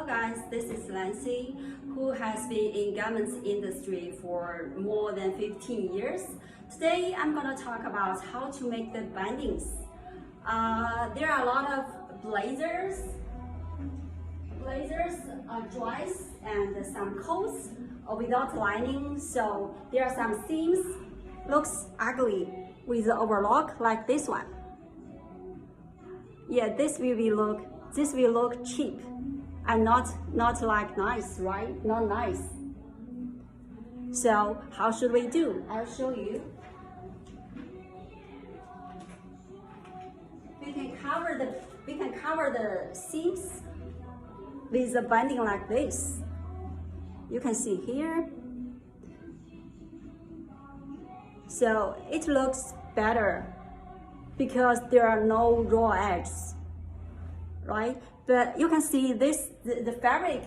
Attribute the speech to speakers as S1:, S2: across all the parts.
S1: guys, this is Lancy, who has been in garments industry for more than 15 years. Today I'm going to talk about how to make the bindings. There are a lot of blazers, dries, and some coats without lining. So there are some seams, looks ugly with the overlock like this one. Yeah, this will look cheap and not like nice, right? Not nice. So how should we do? I'll show you. We can cover the seams with a binding like this. You can see here. So it looks better because there are no raw edges, right? But you can see this fabric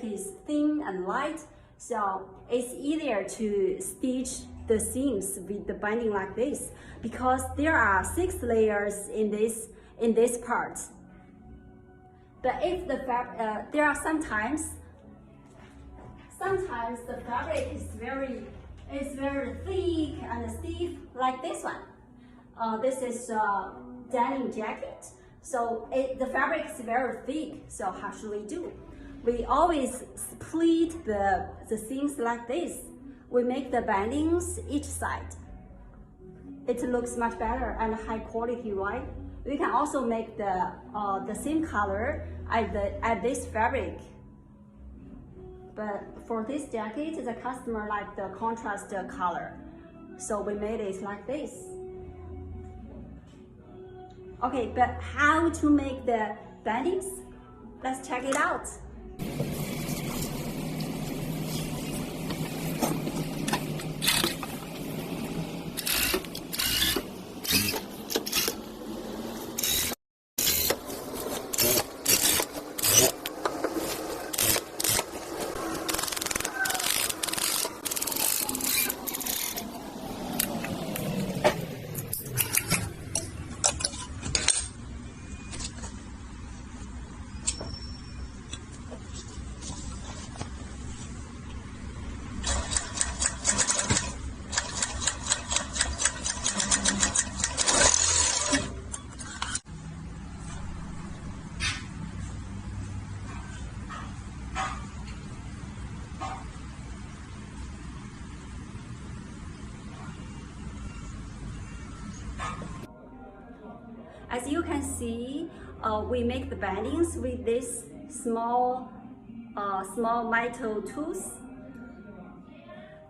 S1: is thin and light, so it's easier to stitch the seams with the binding like this because there are 6 layers in this part. But if there are sometimes the fabric is very thick and stiff like this one. This is a denim jacket, so the fabric is very thick. So how should we do? We always split the seams like this. We make the bindings each side. It looks much better and high quality, right? We can also make the same color at this fabric. But for this jacket, the customer liked the contrast color, so we made it like this. Okay, but how to make the bindings? Let's check it out. As you can see, we make the bindings with this small metal tools.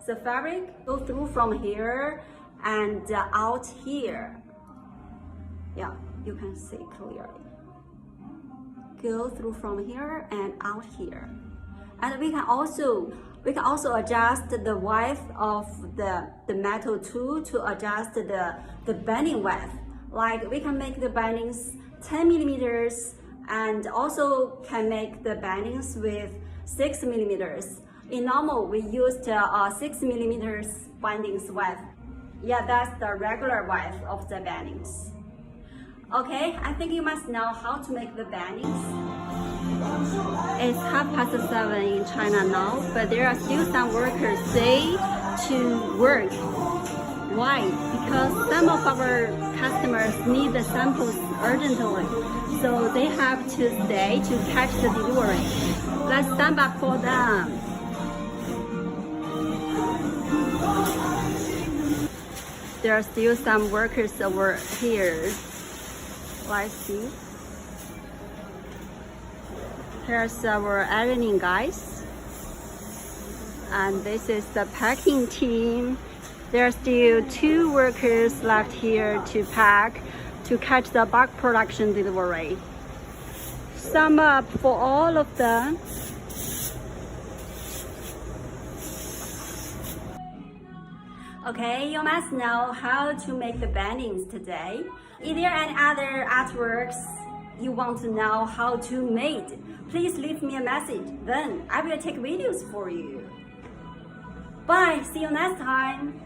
S1: The fabric goes through from here and out here. Yeah, you can see clearly. Go through from here and out here. And we can also adjust the width of the metal tool to adjust the binding width. Like we can make the bindings 10 millimeters and also can make the bindings with 6 millimeters. In normal, we used 6 millimeters bindings width. Yeah, that's the regular width of the bindings. Okay, I think you must know how to make the bindings. It's 7:30 in China now, but there are still some workers stay to work. Why? Because some of our customers need the samples urgently, so they have to stay to catch the delivery. Let's stand back for them. There are still some workers over here. Let's see. Here's our ironing guys. And this is the packing team. There are still 2 workers left here to pack to catch the bulk production delivery. Sum up for all of them. Okay, you must know how to make the bindings today. If there are any other artworks you want to know how to make, please leave me a message. Then I will take videos for you. Bye, see you next time.